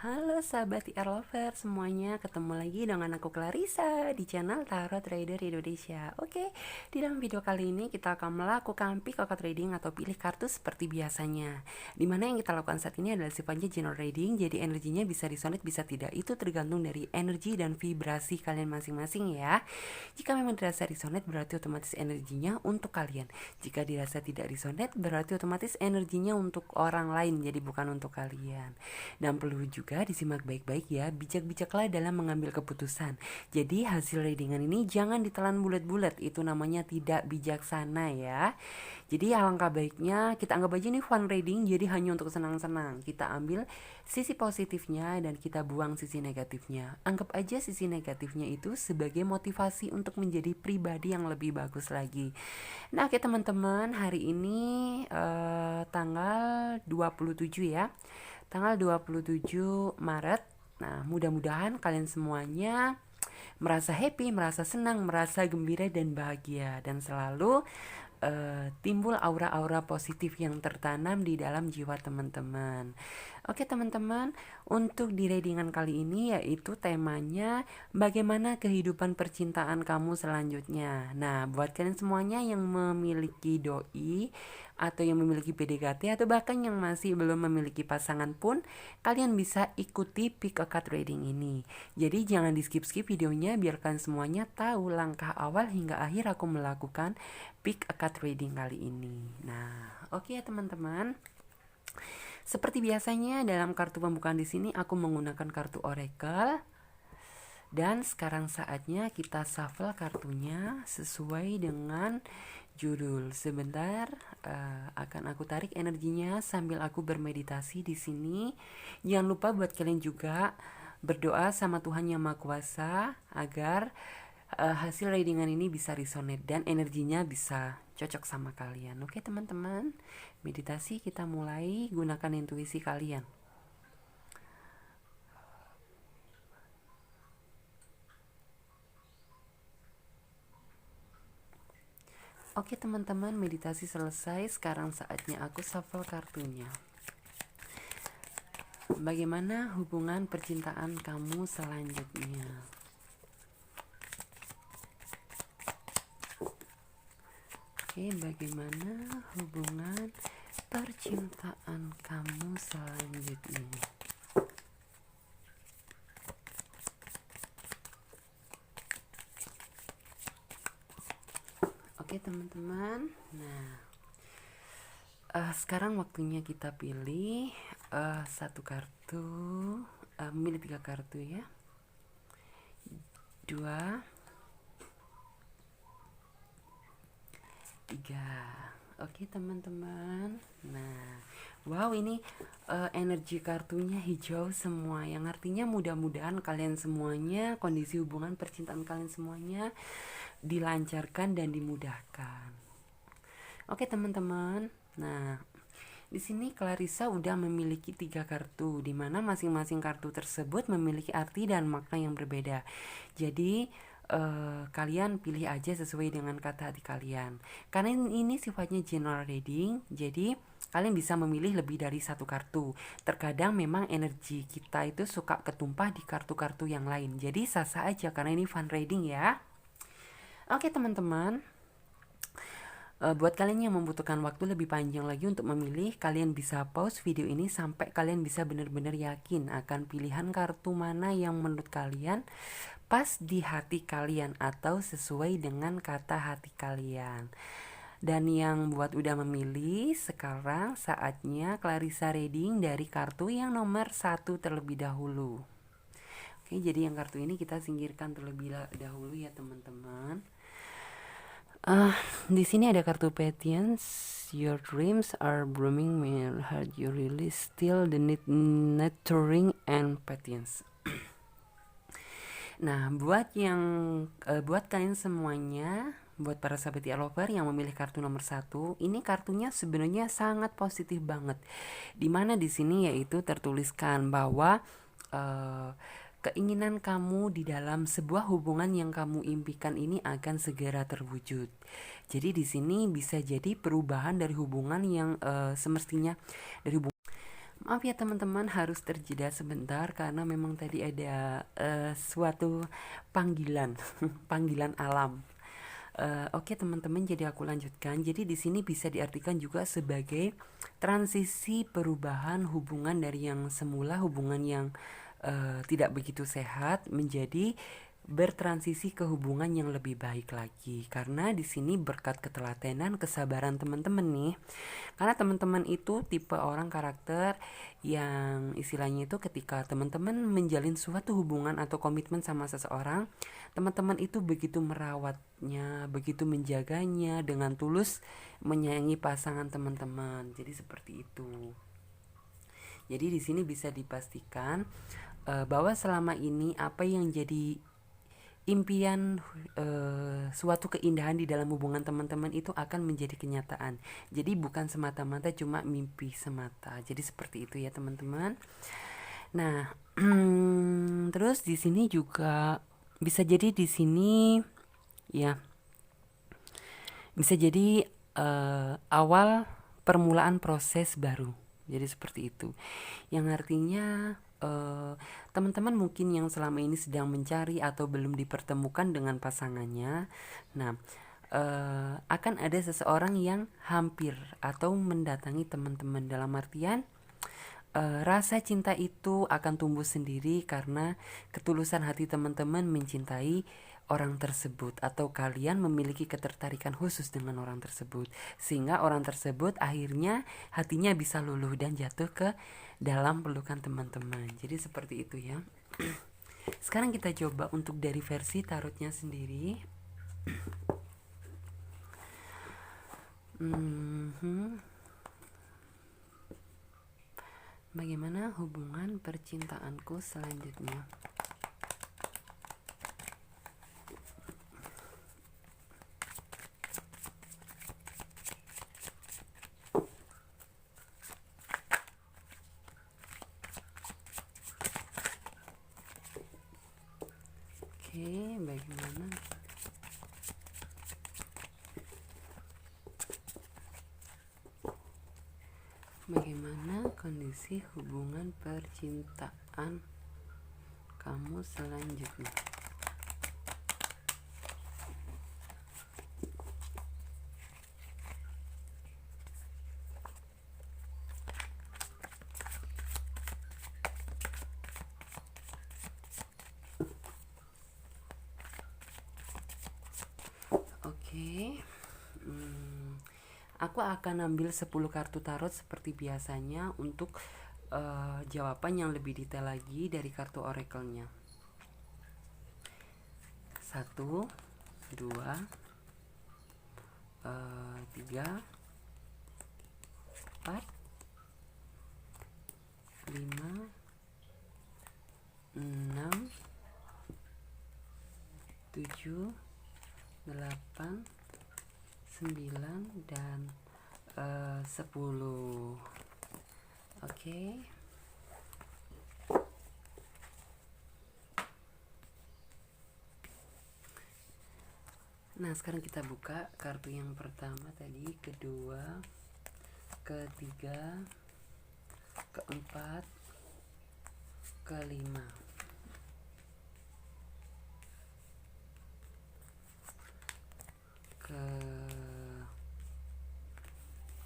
Halo sahabat TR Lover semuanya, ketemu lagi dengan aku Clarissa di channel Tarot Trader Indonesia. Oke, di dalam video kali ini kita akan melakukan pick card reading atau pilih kartu seperti biasanya. Dimana yang kita lakukan saat ini adalah sifatnya general reading, jadi energinya bisa resonate bisa tidak, itu tergantung dari energi dan vibrasi kalian masing-masing ya. Jika memang dirasa resonate berarti otomatis energinya untuk kalian. Jika dirasa tidak resonate berarti otomatis energinya untuk orang lain, jadi bukan untuk kalian. Dan perlu juga disimak baik-baik ya, bijak-bijaklah dalam mengambil keputusan. Jadi hasil readingan ini jangan ditelan bulat-bulat, itu namanya tidak bijaksana ya. Jadi alangkah baiknya kita anggap aja ini fun reading, jadi hanya untuk senang-senang. Kita ambil sisi positifnya dan kita buang sisi negatifnya. Anggap aja sisi negatifnya itu sebagai motivasi untuk menjadi pribadi yang lebih bagus lagi. Nah, oke teman-teman, hari ini tanggal 27 ya. Tanggal 27 Maret. Nah, mudah-mudahan kalian semuanya merasa happy, merasa senang, merasa gembira dan bahagia, dan selalu timbul aura-aura positif yang tertanam di dalam jiwa teman-teman. Oke teman-teman, untuk di readingan kali ini yaitu temanya bagaimana kehidupan percintaan kamu selanjutnya. Nah, buat kalian semuanya yang memiliki doi atau yang memiliki PDKT atau bahkan yang masih belum memiliki pasangan pun, kalian bisa ikuti pick a card reading ini. Jadi jangan di skip-skip videonya, biarkan semuanya tahu langkah awal hingga akhir aku melakukan pick a card reading kali ini. Nah, oke ya teman-teman. Seperti biasanya dalam kartu pembukaan di sini aku menggunakan kartu oracle. Dan sekarang saatnya kita shuffle kartunya sesuai dengan judul. Sebentar, akan aku tarik energinya sambil aku bermeditasi di sini. Jangan lupa buat kalian juga berdoa sama Tuhan Yang Maha Kuasa agar hasil readingan ini bisa resonate dan energinya bisa cocok sama kalian. Oke teman-teman, meditasi kita mulai, gunakan intuisi kalian. Oke teman-teman, meditasi selesai. Sekarang saatnya aku shuffle kartunya. Bagaimana hubungan percintaan kamu selanjutnya? Oke, bagaimana hubungan percintaan kamu selanjutnya? Oke teman-teman, nah sekarang waktunya kita pilih satu kartu, milih 3 kartu ya, 2, 3. Oke teman-teman, nah wow ini energi kartunya hijau semua, yang artinya mudah-mudahan kalian semuanya, kondisi hubungan percintaan kalian semuanya dilancarkan dan dimudahkan. Oke teman-teman, nah di sini Clarissa udah memiliki 3 kartu, di mana masing-masing kartu tersebut memiliki arti dan makna yang berbeda. Jadi kalian pilih aja sesuai dengan kata hati kalian. Karena ini sifatnya general reading, jadi kalian bisa memilih lebih dari satu kartu. Terkadang memang energi kita itu suka ketumpah di kartu-kartu yang lain. Jadi sah-sah aja karena ini fun reading ya. Oke teman-teman, buat kalian yang membutuhkan waktu lebih panjang lagi untuk memilih, kalian bisa pause video ini sampai kalian bisa benar-benar yakin akan pilihan kartu mana yang menurut kalian pas di hati kalian atau sesuai dengan kata hati kalian. Dan yang buat udah memilih, sekarang saatnya Clarissa reading dari kartu yang nomor 1 terlebih dahulu. Oke, jadi yang kartu ini kita singkirkan terlebih dahulu ya teman-teman. Di sini ada kartu Patience. Your dreams are blooming, my heart you really still the need nurturing and patience. Nah, buat kalian semuanya, buat para sahabat lover yang memilih kartu nomor 1, ini kartunya sebenarnya sangat positif banget. Dimana di sini yaitu tertuliskan bahwa keinginan kamu di dalam sebuah hubungan yang kamu impikan ini akan segera terwujud. Jadi di sini bisa jadi perubahan dari hubungan yang semestinya dari hubungan Maaf ya teman-teman, harus terjeda sebentar karena memang tadi ada suatu panggilan, panggilan alam. Oke teman-teman, jadi aku lanjutkan. Jadi di sini bisa diartikan juga sebagai transisi perubahan hubungan dari yang semula hubungan yang tidak begitu sehat menjadi bertransisi ke hubungan yang lebih baik lagi. Karena di sini berkat ketelatenan, kesabaran teman-teman nih. Karena teman-teman itu tipe orang karakter yang istilahnya itu ketika teman-teman menjalin suatu hubungan atau komitmen sama seseorang, teman-teman itu begitu merawatnya, begitu menjaganya dengan tulus menyayangi pasangan teman-teman. Jadi seperti itu. Jadi di sini bisa dipastikan bahwa selama ini apa yang jadi impian suatu keindahan di dalam hubungan teman-teman itu akan menjadi kenyataan. Jadi bukan semata-mata cuma mimpi semata. Jadi seperti itu ya teman-teman. Nah, terus di sini juga bisa jadi di sini ya bisa jadi awal permulaan proses baru. Jadi seperti itu. Yang artinya teman-teman mungkin yang selama ini sedang mencari atau belum dipertemukan dengan pasangannya. Nah, akan ada seseorang yang hampir atau mendatangi teman-teman dalam artian rasa cinta itu akan tumbuh sendiri karena ketulusan hati teman-teman mencintai orang tersebut atau kalian memiliki ketertarikan khusus dengan orang tersebut sehingga orang tersebut akhirnya hatinya bisa luluh dan jatuh ke dalam pelukan teman-teman. Jadi seperti itu ya. Sekarang kita coba untuk dari versi tarotnya sendiri. Bagaimana hubungan percintaanku selanjutnya? Oke, bagaimana? Bagaimana kondisi hubungan percintaan kamu selanjutnya? Oke. Aku akan ambil 10 kartu tarot seperti biasanya untuk jawaban yang lebih detail lagi dari kartu oracle-nya. 1, 2, 3, 4, 5, 6, 7, 8, 9 dan 10. Oke. Nah, sekarang kita buka kartu yang pertama tadi, kedua, ketiga, keempat, kelima.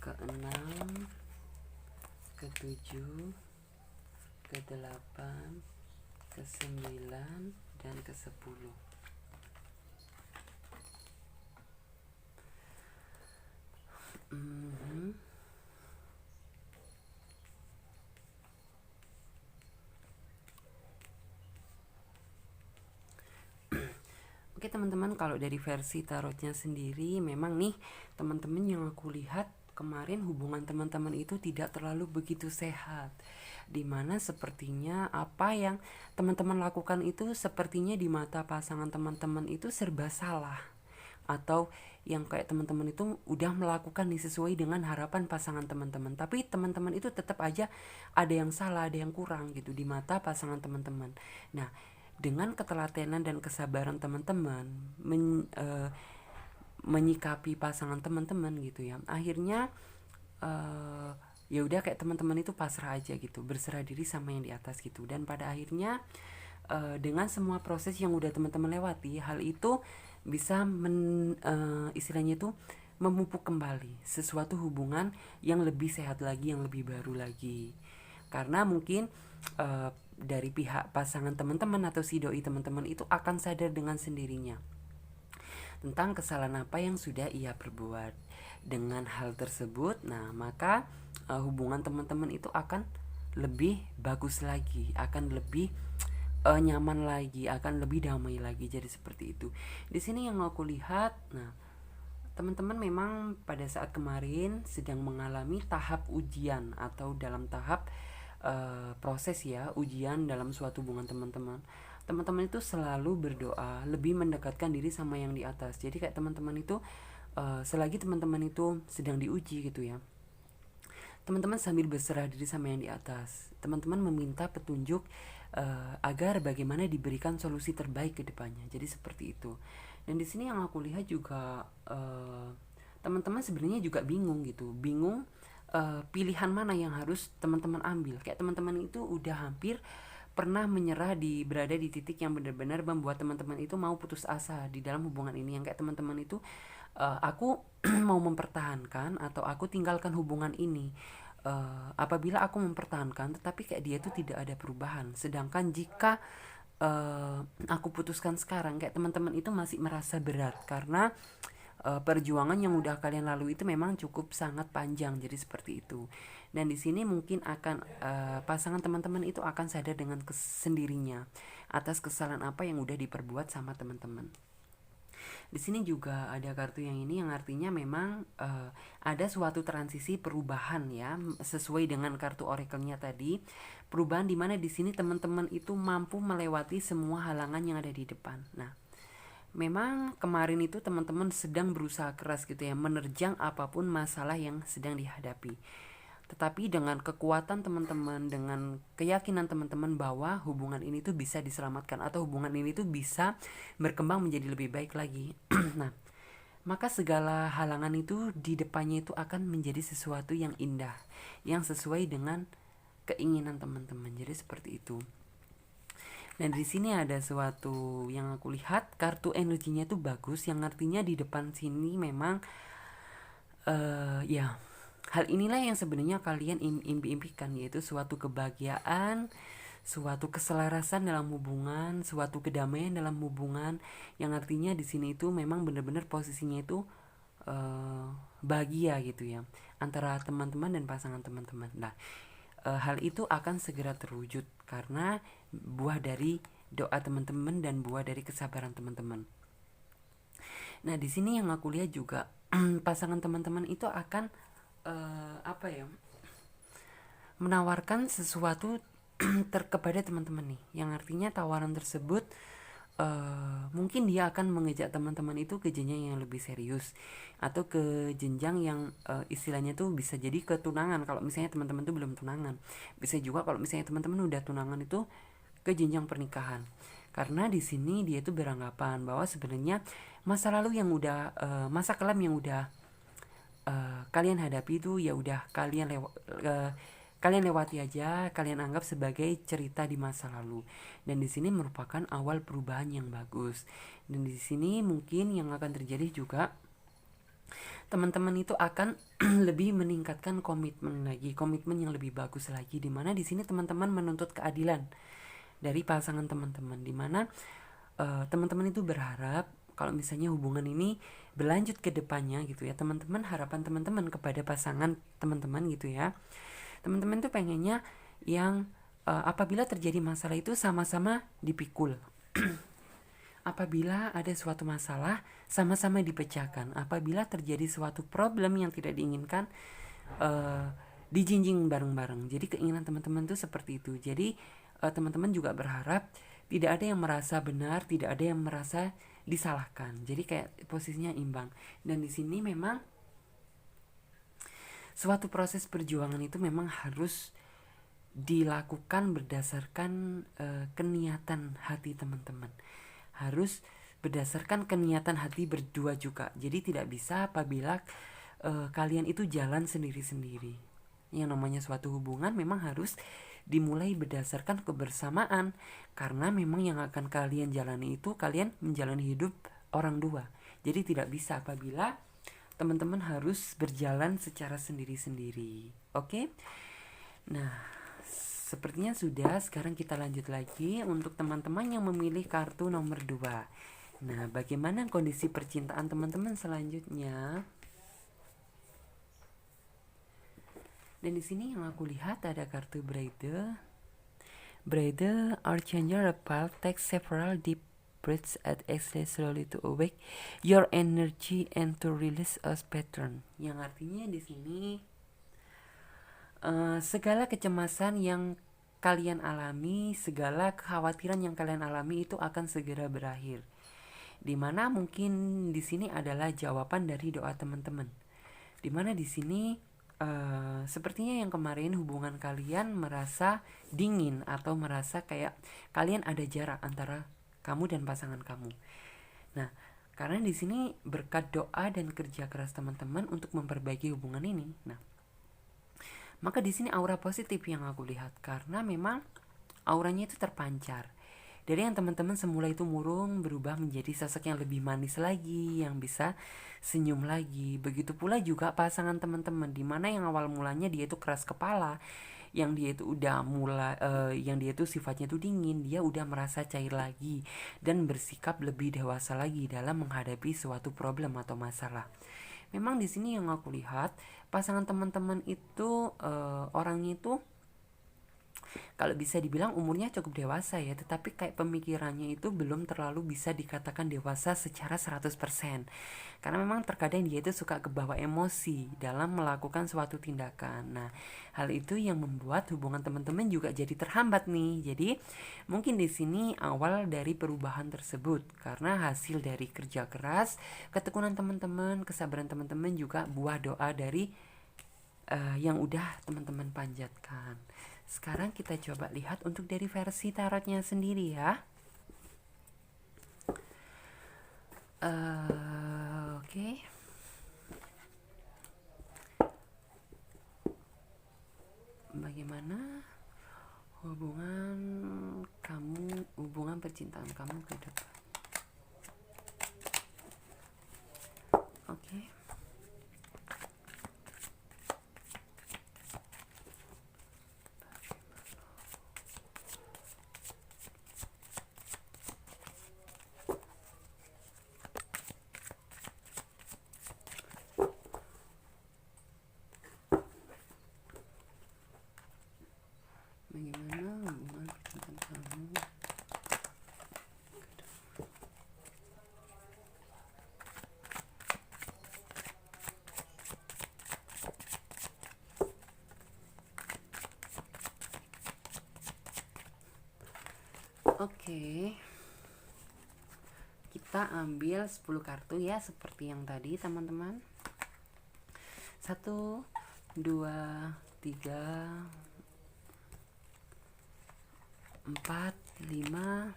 Keenam, ketujuh, kedelapan, kesembilan, dan kesepuluh. Oke teman-teman, kalau dari versi tarotnya sendiri memang nih teman-teman yang aku lihat kemarin hubungan teman-teman itu tidak terlalu begitu sehat, dimana sepertinya apa yang teman-teman lakukan itu sepertinya di mata pasangan teman-teman itu serba salah, atau yang kayak teman-teman itu udah melakukan sesuai dengan harapan pasangan teman-teman, tapi teman-teman itu tetap aja ada yang salah, ada yang kurang gitu di mata pasangan teman-teman. Nah, dengan ketelatenan dan kesabaran teman-teman menyikapi pasangan teman-teman gitu ya, akhirnya ya udah kayak teman-teman itu pasrah aja gitu, berserah diri sama yang di atas gitu. Dan pada akhirnya dengan semua proses yang udah teman-teman lewati, hal itu bisa istilahnya itu memupuk kembali sesuatu hubungan yang lebih sehat lagi, yang lebih baru lagi. Karena mungkin dari pihak pasangan teman-teman atau si doi teman-teman itu akan sadar dengan sendirinya tentang kesalahan apa yang sudah ia perbuat. Dengan hal tersebut, nah maka hubungan teman-teman itu akan lebih bagus lagi, akan lebih nyaman lagi, akan lebih damai lagi. Jadi seperti itu. Di sini yang aku lihat, nah teman-teman memang pada saat kemarin sedang mengalami tahap ujian atau dalam tahap proses ya, ujian dalam suatu hubungan teman-teman. Teman-teman itu selalu berdoa, lebih mendekatkan diri sama yang di atas. Jadi kayak teman-teman itu selagi teman-teman itu sedang diuji gitu ya, teman-teman sambil berserah diri sama yang di atas. Teman-teman meminta petunjuk agar bagaimana diberikan solusi terbaik ke depannya. Jadi seperti itu. Dan di sini yang aku lihat juga teman-teman sebenarnya juga bingung gitu. Bingung pilihan mana yang harus teman-teman ambil. Kayak teman-teman itu udah hampir pernah menyerah berada di titik yang benar-benar membuat teman-teman itu mau putus asa di dalam hubungan ini. Yang kayak teman-teman itu aku mau mempertahankan atau aku tinggalkan hubungan ini. Apabila aku mempertahankan tetapi kayak dia itu tidak ada perubahan, sedangkan jika aku putuskan sekarang, kayak teman-teman itu masih merasa berat karena perjuangan yang udah kalian lalui itu memang cukup sangat panjang. Jadi seperti itu. Dan di sini mungkin akan pasangan teman-teman itu akan sadar dengan sendirinya atas kesalahan apa yang udah diperbuat sama teman-teman. Di sini juga ada kartu yang ini yang artinya memang ada suatu transisi perubahan ya, sesuai dengan kartu oracle-nya tadi. Perubahan di mana di sini teman-teman itu mampu melewati semua halangan yang ada di depan. Nah, memang kemarin itu teman-teman sedang berusaha keras gitu ya, menerjang apapun masalah yang sedang dihadapi. Tetapi dengan kekuatan teman-teman, dengan keyakinan teman-teman bahwa hubungan ini tuh bisa diselamatkan atau hubungan ini tuh bisa berkembang menjadi lebih baik lagi. Nah, maka segala halangan itu di depannya itu akan menjadi sesuatu yang indah, yang sesuai dengan keinginan teman-teman. Jadi seperti itu. Dan di sini ada suatu yang aku lihat, kartu energinya tuh bagus, yang artinya di depan sini memang ya, hal inilah yang sebenarnya kalian impikan, yaitu suatu kebahagiaan, suatu keselarasan dalam hubungan, suatu kedamaian dalam hubungan, yang artinya di sini itu memang benar-benar posisinya itu bahagia gitu ya, antara teman-teman dan pasangan teman-teman. Nah, hal itu akan segera terwujud karena buah dari doa teman-teman dan buah dari kesabaran teman-teman. Nah, di sini yang aku lihat juga pasangan teman-teman itu akan apa ya, menawarkan sesuatu kepada teman-teman nih, yang artinya tawaran tersebut mungkin dia akan mengejak teman-teman itu ke jenjang yang lebih serius atau ke jenjang yang istilahnya tuh bisa jadi ke tunangan kalau misalnya teman-teman tuh belum tunangan. Bisa juga kalau misalnya teman-teman udah tunangan itu ke jenjang pernikahan. Karena di sini dia tuh beranggapan bahwa sebenarnya masa lalu yang udah masa kelam yang udah kalian hadapi itu ya udah kalian lewati aja, kalian anggap sebagai cerita di masa lalu. Dan di sini merupakan awal perubahan yang bagus. Dan di sini mungkin yang akan terjadi juga teman-teman itu akan lebih meningkatkan komitmen lagi, komitmen yang lebih bagus lagi, di mana di sini teman-teman menuntut keadilan dari pasangan teman-teman, di mana teman-teman itu berharap kalau misalnya hubungan ini berlanjut ke depannya gitu ya, teman-teman, harapan teman-teman kepada pasangan teman-teman gitu ya, teman-teman tuh pengennya yang apabila terjadi masalah itu sama-sama dipikul. Apabila ada suatu masalah sama-sama dipecahkan. Apabila terjadi suatu problem yang tidak diinginkan dijinjing bareng-bareng. Jadi keinginan teman-teman tuh seperti itu. Jadi teman-teman juga berharap tidak ada yang merasa benar, tidak ada yang merasa disalahkan. Jadi kayak posisinya imbang. Dan di sini memang suatu proses perjuangan itu memang harus dilakukan berdasarkan keniatan hati teman-teman. Harus berdasarkan keniatan hati berdua juga. Jadi tidak bisa apabila kalian itu jalan sendiri-sendiri. Yang namanya suatu hubungan memang harus dimulai berdasarkan kebersamaan, karena memang yang akan kalian jalani itu kalian menjalani hidup orang dua. Jadi tidak bisa apabila teman-teman harus berjalan secara sendiri-sendiri. Oke? Nah, sepertinya sudah. Sekarang kita lanjut lagi untuk teman-teman yang memilih kartu nomor 2. Nah, bagaimana kondisi percintaan teman-teman selanjutnya? Dan di sini yang aku lihat ada kartu Bride. Bride, Archangel Raphael takes several deep breaths and exhale slowly to awake your energy and to release a pattern. Yang artinya di sini segala kecemasan yang kalian alami, segala kekhawatiran yang kalian alami itu akan segera berakhir. Dimana mungkin di sini adalah jawaban dari doa teman-teman. Dimana di sini sepertinya yang kemarin hubungan kalian merasa dingin atau merasa kayak kalian ada jarak antara kamu dan pasangan kamu. Nah, karena di sini berkat doa dan kerja keras teman-teman untuk memperbaiki hubungan ini. Nah, maka di sini aura positif yang aku lihat, karena memang auranya itu terpancar. Dari yang teman-teman semula itu murung berubah menjadi sosok yang lebih manis lagi, yang bisa senyum lagi. Begitu pula juga pasangan teman-teman, dimana yang awal mulanya dia itu keras kepala, yang dia itu udah mulai yang dia itu sifatnya itu dingin, dia udah merasa cair lagi dan bersikap lebih dewasa lagi dalam menghadapi suatu problem atau masalah. Memang di sini yang aku lihat pasangan teman-teman itu orangnya itu kalau bisa dibilang umurnya cukup dewasa ya, tetapi kayak pemikirannya itu belum terlalu bisa dikatakan dewasa secara 100%. Karena memang terkadang dia itu suka kebawa emosi dalam melakukan suatu tindakan. Nah, hal itu yang membuat hubungan teman-teman juga jadi terhambat nih. Jadi, mungkin di sini awal dari perubahan tersebut karena hasil dari kerja keras, ketekunan teman-teman, kesabaran teman-teman, juga buah doa dari yang udah teman-teman panjatkan. Sekarang kita coba lihat untuk dari versi tarotnya sendiri ya. Oke. Bagaimana hubungan kamu, hubungan percintaan kamu ke depan? Oke. Bagaimana hubungan percintaan kamu? Oke. Kita ambil 10 kartu ya, seperti yang tadi teman-teman. 1, 2, 3, 4, 5,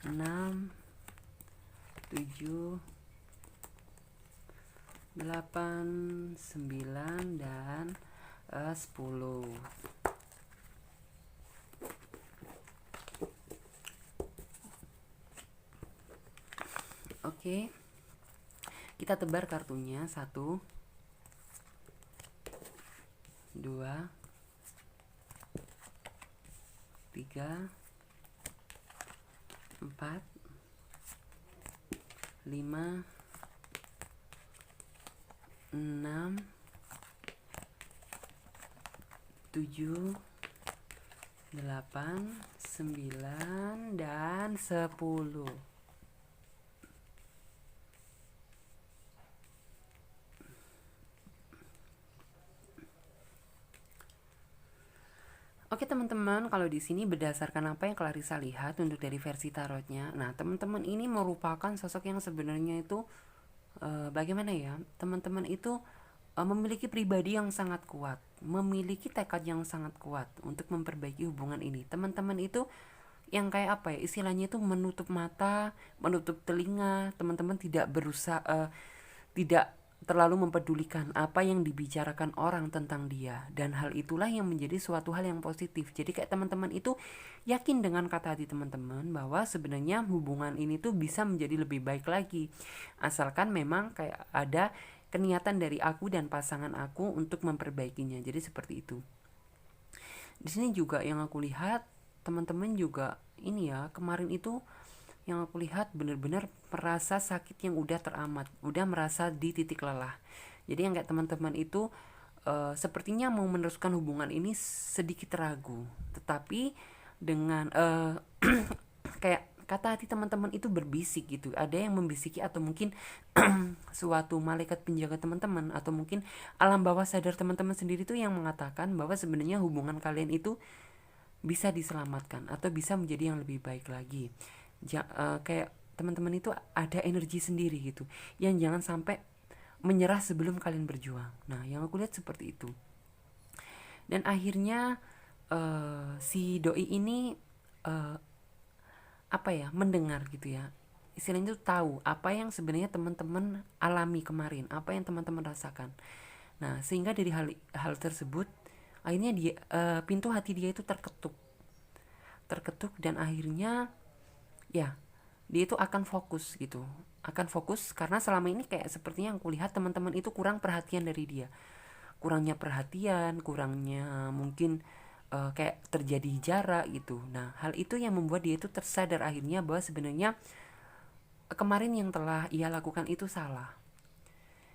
6, 7, 8, 9, dan 10. Oke. Kita tebar kartunya. 1, 2, 3, 4, 5, 6, 7, 8, 9, dan 10. Oke teman-teman, kalau di sini berdasarkan apa yang Clarissa lihat untuk dari versi tarotnya, nah teman-teman ini merupakan sosok yang sebenarnya itu bagaimana ya, teman-teman itu memiliki pribadi yang sangat kuat, memiliki tekad yang sangat kuat untuk memperbaiki hubungan ini. Teman-teman itu yang kayak apa ya, istilahnya itu menutup mata, menutup telinga, teman-teman tidak berusaha tidak terlalu mempedulikan apa yang dibicarakan orang tentang dia, dan hal itulah yang menjadi suatu hal yang positif. Jadi kayak teman-teman itu yakin dengan kata hati teman-teman bahwa sebenarnya hubungan ini tuh bisa menjadi lebih baik lagi, asalkan memang kayak ada keniatan dari aku dan pasangan aku untuk memperbaikinya. Jadi seperti itu. Di sini juga yang aku lihat teman-teman juga ini ya, kemarin itu yang aku lihat benar-benar merasa sakit yang udah teramat, udah merasa di titik lelah. Jadi yang kayak teman-teman itu sepertinya mau meneruskan hubungan ini sedikit ragu, tetapi dengan kayak kata hati teman-teman itu berbisik gitu, ada yang membisiki, atau mungkin suatu malaikat penjaga teman-teman, atau mungkin alam bawah sadar teman-teman sendiri tuh yang mengatakan bahwa sebenarnya hubungan kalian itu bisa diselamatkan atau bisa menjadi yang lebih baik lagi. Kayak teman-teman itu ada energi sendiri gitu, yang jangan sampai menyerah sebelum kalian berjuang. Nah, yang aku lihat seperti itu. Dan akhirnya si doi ini uh, apa ya, mendengar gitu ya, istilahnya itu tahu apa yang sebenarnya teman-teman alami kemarin, apa yang teman-teman rasakan. Nah, sehingga dari hal tersebut akhirnya dia pintu hati dia itu terketuk dan akhirnya ya dia itu akan fokus gitu, akan fokus karena selama ini kayak sepertinya yang kulihat teman-teman itu kurang perhatian dari dia, kurangnya perhatian, kurangnya mungkin kayak terjadi jarak gitu. Nah, hal itu yang membuat dia itu tersadar akhirnya bahwa sebenarnya kemarin yang telah ia lakukan itu salah.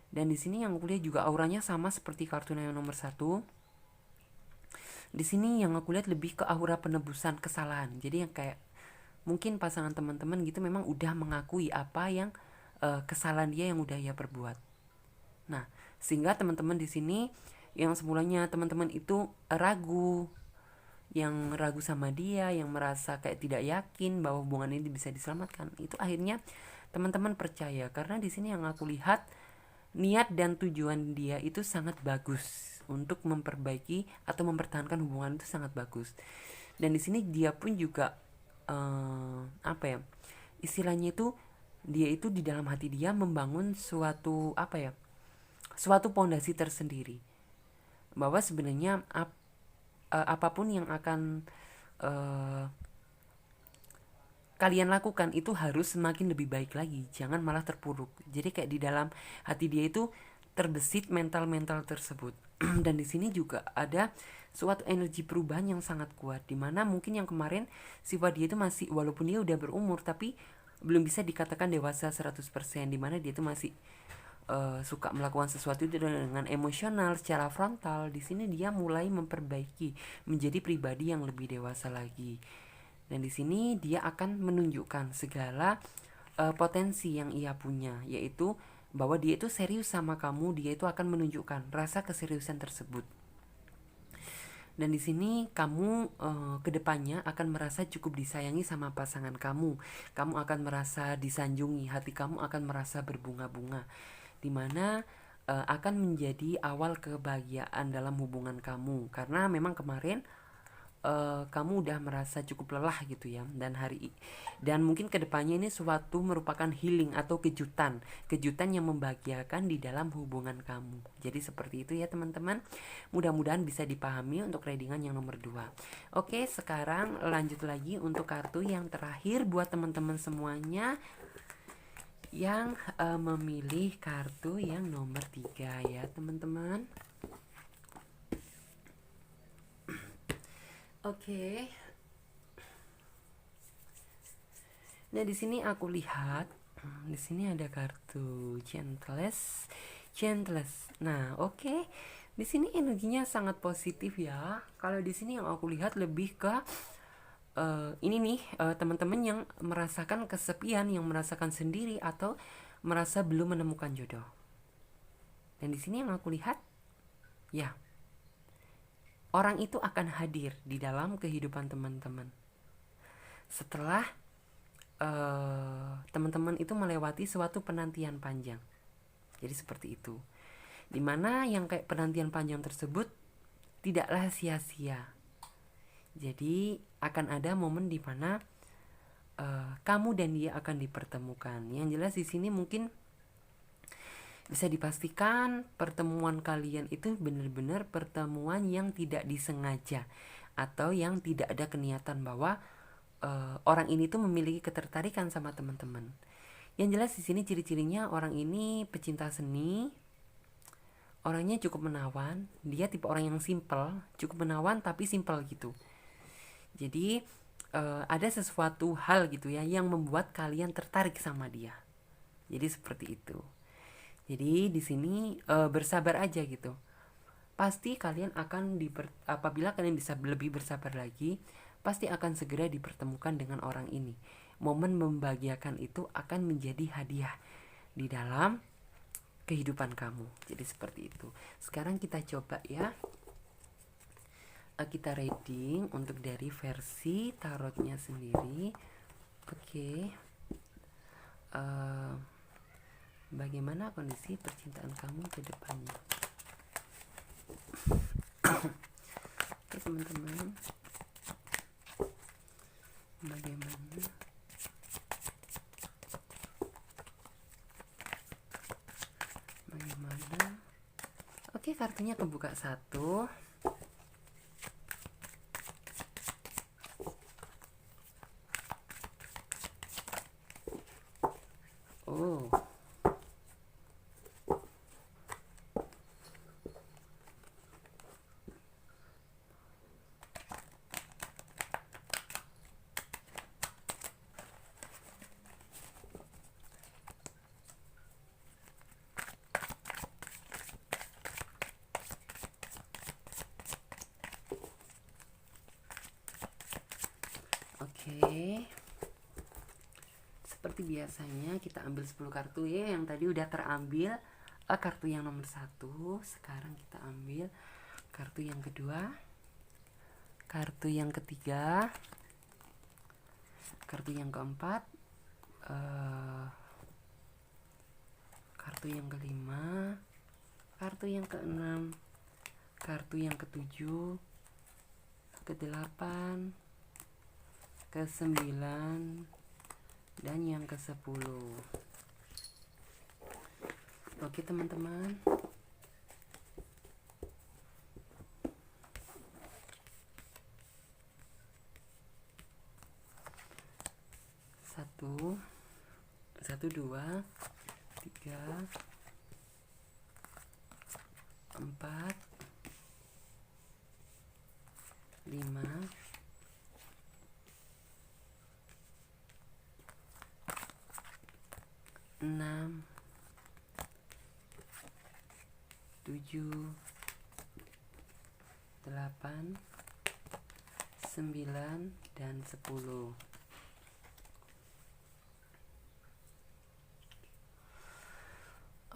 Dan di sini yang kulihat juga auranya sama seperti kartu yang nomor 1. Di sini yang aku lihat lebih ke aura penebusan kesalahan. Jadi yang kayak mungkin pasangan teman-teman gitu memang udah mengakui apa yang kesalahan dia yang udah ia perbuat. Nah, sehingga teman-teman di sini yang semulanya teman-teman itu ragu, yang ragu sama dia, yang merasa kayak tidak yakin bahwa hubungan ini bisa diselamatkan, itu akhirnya teman-teman percaya karena di sini yang aku lihat niat dan tujuan dia itu sangat bagus untuk memperbaiki atau mempertahankan hubungan, itu sangat bagus. Dan di sini dia pun juga apa ya, istilahnya itu dia itu di dalam hati dia membangun suatu apa ya, suatu pondasi tersendiri bahwa sebenarnya apapun yang akan uh, kalian lakukan itu harus semakin lebih baik lagi, jangan malah terpuruk. Jadi kayak di dalam hati dia itu terbesit mental-mental tersebut. Dan di sini juga ada suatu energi perubahan yang sangat kuat, dimana mungkin yang kemarin sifat dia itu masih, walaupun dia udah berumur tapi belum bisa dikatakan dewasa 100%, dimana dia itu masih suka melakukan sesuatu itu dengan emosional secara frontal. Di sini dia mulai memperbaiki menjadi pribadi yang lebih dewasa lagi. Dan di sini dia akan menunjukkan segala potensi yang ia punya, yaitu bahwa dia itu serius sama kamu, dia itu akan menunjukkan rasa keseriusan tersebut. Dan di sini kamu kedepannya akan merasa cukup disayangi sama pasangan kamu. Kamu akan merasa disanjungi, hati kamu akan merasa berbunga-bunga, dimana akan menjadi awal kebahagiaan dalam hubungan kamu. Karena memang kemarin kamu udah merasa cukup lelah gitu ya, dan mungkin kedepannya ini suatu merupakan healing atau kejutan yang membahagiakan di dalam hubungan kamu. Jadi seperti itu ya teman-teman, mudah-mudahan bisa dipahami untuk readingan yang nomor 2. Oke, sekarang lanjut lagi untuk kartu yang terakhir buat teman-teman semuanya yang memilih kartu yang nomor 3 ya teman-teman. Oke. Nah, di sini aku lihat di sini ada kartu Gentlest. Nah, oke. Di sini energinya sangat positif ya. Kalau di sini yang aku lihat lebih ke ini nih teman-teman yang merasakan kesepian, yang merasakan sendiri atau merasa belum menemukan jodoh. Dan di sini yang aku lihat ya, orang itu akan hadir di dalam kehidupan teman-teman setelah teman-teman itu melewati suatu penantian panjang. Jadi seperti itu, dimana yang kayak penantian panjang tersebut tidaklah sia-sia. Jadi akan ada momen di mana kamu dan dia akan dipertemukan. Yang jelas di sini mungkin Bisa dipastikan pertemuan kalian itu benar-benar pertemuan yang tidak disengaja atau yang tidak ada keniatan bahwa orang ini tuh memiliki ketertarikan sama teman-teman. Yang jelas di sini ciri-cirinya orang ini pecinta seni, orangnya cukup menawan, dia tipe orang yang simple, cukup menawan tapi simple gitu. Jadi ada sesuatu hal gitu ya yang membuat kalian tertarik sama dia. Jadi seperti itu. Jadi di sini bersabar aja gitu. Pasti kalian akan apabila kalian bisa lebih bersabar lagi, pasti akan segera dipertemukan dengan orang ini. Momen membahagiakan itu akan menjadi hadiah di dalam kehidupan kamu. Jadi seperti itu. Sekarang kita coba ya. Kita reading untuk dari versi tarotnya sendiri. Oke. Bagaimana kondisi percintaan kamu ke depannya? Oke teman-teman, bagaimana? Oke, kartunya kebuka satu. Oh, oke. Seperti biasanya kita ambil 10 kartu ya. Yang tadi udah terambil kartu yang nomor 1. Sekarang kita ambil kartu yang kedua, kartu yang ketiga, kartu yang keempat, kartu yang kelima, kartu yang keenam, kartu yang ketujuh, kedelapan, kesembilan, dan yang ke-10. Oke teman-teman, satu, dua, tiga, empat, lima, enam, tujuh, delapan, sembilan, dan 10.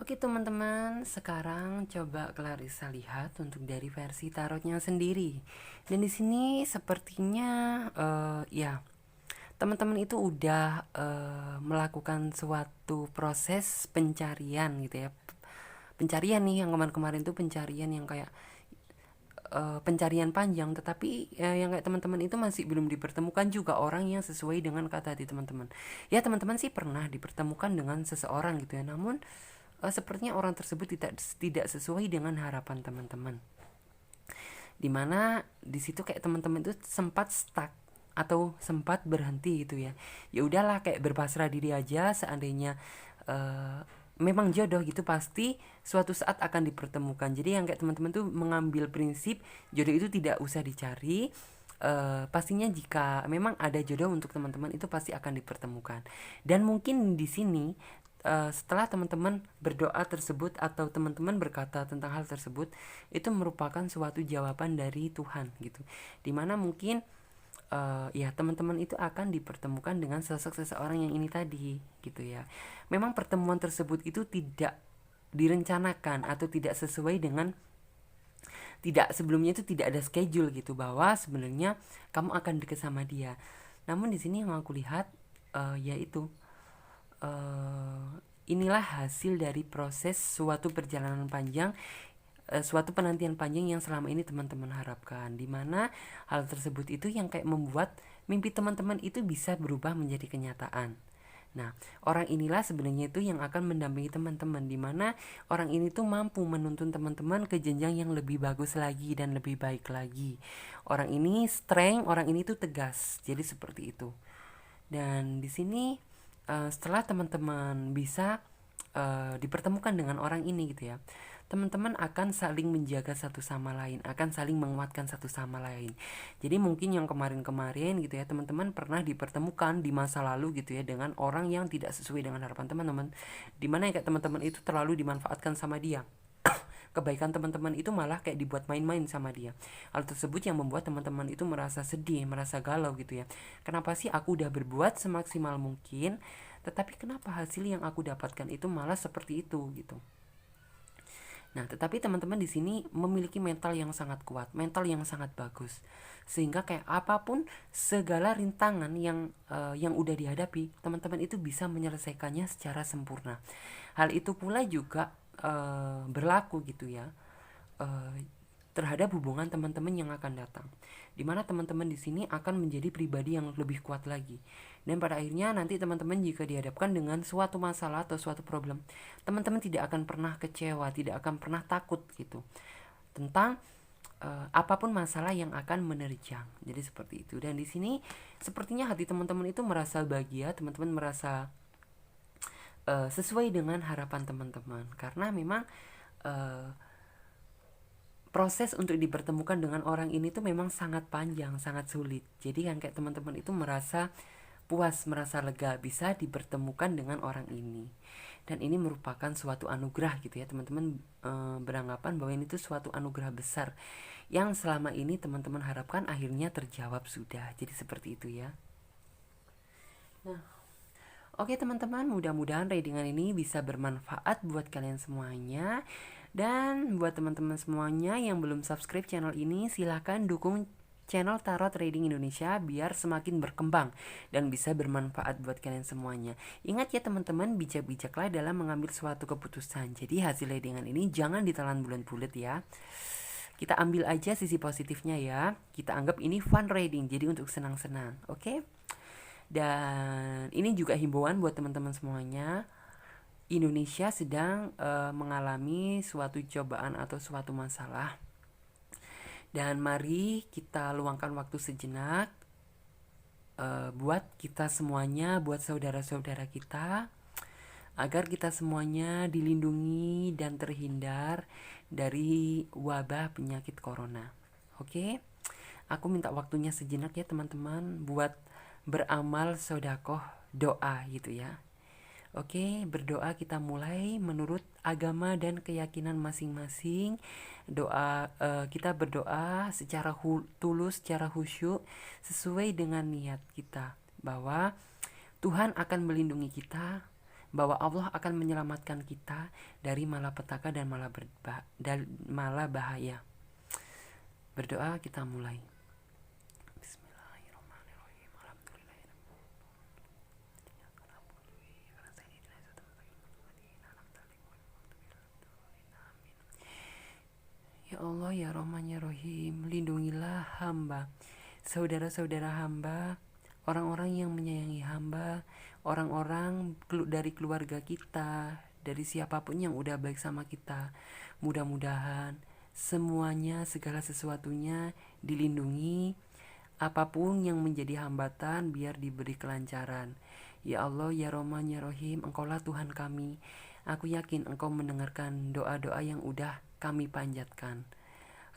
Oke teman-teman, sekarang coba Clarissa lihat untuk dari versi tarotnya sendiri. Dan di sini sepertinya ya teman-teman itu udah melakukan suatu proses pencarian gitu ya. Pencarian nih yang kemarin-kemarin tuh pencarian yang kayak pencarian panjang, tetapi yang kayak teman-teman itu masih belum dipertemukan juga orang yang sesuai dengan kata hati teman-teman. Ya teman-teman sih pernah dipertemukan dengan seseorang gitu ya, namun sepertinya orang tersebut tidak sesuai dengan harapan teman-teman. Dimana di situ kayak teman-teman itu sempat stuck atau sempat berhenti gitu ya. Ya udahlah kayak berpasrah diri aja, seandainya memang jodoh gitu pasti suatu saat akan dipertemukan. Jadi yang kayak teman-teman tuh mengambil prinsip jodoh itu tidak usah dicari. Pastinya jika memang ada jodoh untuk teman-teman itu pasti akan dipertemukan. Dan mungkin di sini setelah teman-teman berdoa tersebut atau teman-teman berkata tentang hal tersebut, itu merupakan suatu jawaban dari Tuhan gitu. Dimana mungkin ya teman-teman itu akan dipertemukan dengan sosok seseorang yang ini tadi gitu ya. Memang pertemuan tersebut itu tidak direncanakan atau tidak sesuai dengan, tidak, sebelumnya itu tidak ada schedule gitu bahwa sebenarnya kamu akan deket sama dia. Namun di sini yang aku lihat yaitu inilah hasil dari proses suatu perjalanan panjang, suatu penantian panjang yang selama ini teman-teman harapkan, dimana hal tersebut itu yang kayak membuat mimpi teman-teman itu bisa berubah menjadi kenyataan. Nah, orang inilah sebenarnya itu yang akan mendampingi teman-teman, di mana orang ini tuh mampu menuntun teman-teman ke jenjang yang lebih bagus lagi dan lebih baik lagi. Orang ini strength, orang ini tuh tegas. Jadi seperti itu. Dan di sini setelah teman-teman bisa dipertemukan dengan orang ini gitu ya, teman-teman akan saling menjaga satu sama lain, akan saling menguatkan satu sama lain. Jadi mungkin yang kemarin-kemarin gitu ya, teman-teman pernah dipertemukan di masa lalu gitu ya dengan orang yang tidak sesuai dengan harapan teman-teman, dimana ya kayak teman-teman itu terlalu dimanfaatkan sama dia. Kebaikan teman-teman itu malah kayak dibuat main-main sama dia. Hal tersebut yang membuat teman-teman itu merasa sedih, merasa galau gitu ya. Kenapa sih aku udah berbuat semaksimal mungkin, tetapi kenapa hasil yang aku dapatkan itu malah seperti itu gitu. Nah, tetapi teman-teman di sini memiliki mental yang sangat kuat, mental yang sangat bagus. Sehingga kayak apapun segala rintangan yang udah dihadapi, teman-teman itu bisa menyelesaikannya secara sempurna. Hal itu pula juga berlaku gitu ya. eh, Terhadap hubungan teman-teman yang akan datang, dimana teman-teman di sini akan menjadi pribadi yang lebih kuat lagi, dan pada akhirnya nanti teman-teman jika dihadapkan dengan suatu masalah atau suatu problem, teman-teman tidak akan pernah kecewa, tidak akan pernah takut gitu tentang apapun masalah yang akan menerjang. Jadi seperti itu. Dan di sini sepertinya hati teman-teman itu merasa bahagia, teman-teman merasa sesuai dengan harapan teman-teman, karena memang uh, proses untuk dipertemukan dengan orang ini tuh memang sangat panjang, sangat sulit. Jadi kan kayak teman-teman itu merasa puas, merasa lega bisa dipertemukan dengan orang ini. Dan ini merupakan suatu anugerah gitu ya. Teman-teman beranggapan bahwa ini tuh suatu anugerah besar yang selama ini teman-teman harapkan akhirnya terjawab sudah. Jadi seperti itu ya. Nah, oke teman-teman, mudah-mudahan readingan ini bisa bermanfaat buat kalian semuanya. Dan buat teman-teman semuanya yang belum subscribe channel ini, silahkan dukung channel Tarot Trading Indonesia biar semakin berkembang dan bisa bermanfaat buat kalian semuanya. Ingat ya teman-teman, bijak-bijaklah dalam mengambil suatu keputusan. Jadi hasil readingan ini jangan ditelan bulat-bulat ya. Kita ambil aja sisi positifnya ya. Kita anggap ini fun reading, jadi untuk senang-senang. Oke? Dan ini juga himbauan buat teman-teman semuanya. Indonesia sedang mengalami suatu cobaan atau suatu masalah. Dan mari kita luangkan waktu sejenak buat kita semuanya, buat saudara-saudara kita, agar kita semuanya dilindungi dan terhindar dari wabah penyakit corona. Oke? Aku minta waktunya sejenak ya teman-teman buat beramal sodakoh doa gitu ya. Oke, berdoa kita mulai menurut agama dan keyakinan masing-masing. Doa kita berdoa secara tulus, secara khusyuk, sesuai dengan niat kita bahwa Tuhan akan melindungi kita, bahwa Allah akan menyelamatkan kita dari malapetaka dan malah bahaya. Berdoa kita mulai. Ya Allah, ya Rahman, ya Rahim, lindungilah hamba, saudara-saudara hamba, orang-orang yang menyayangi hamba, orang-orang dari keluarga kita, dari siapapun yang udah baik sama kita. Mudah-mudahan semuanya, segala sesuatunya dilindungi, apapun yang menjadi hambatan biar diberi kelancaran. Ya Allah, ya Rahman, ya Rahim, Engkaulah Tuhan kami. Aku yakin Engkau mendengarkan doa-doa yang udah kami panjatkan.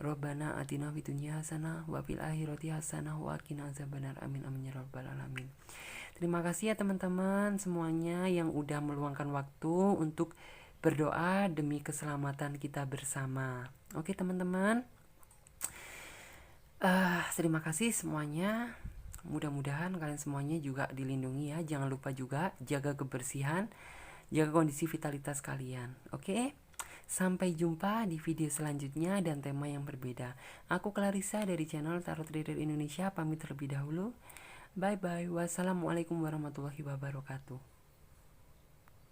Rabbana atina fid dunya hasanah wa fil akhirati hasanah wa qina azabannar. Amin amin ya rabbal alamin. Terima kasih ya teman-teman semuanya yang udah meluangkan waktu untuk berdoa demi keselamatan kita bersama. Oke teman-teman. Terima kasih semuanya. Mudah-mudahan kalian semuanya juga dilindungi ya. Jangan lupa juga jaga kebersihan, jaga kondisi vitalitas kalian. Oke? Sampai jumpa di video selanjutnya dan tema yang berbeda. Aku Clarissa dari channel Tarot Trader Indonesia pamit terlebih dahulu. Bye bye. Wassalamualaikum warahmatullahi wabarakatuh.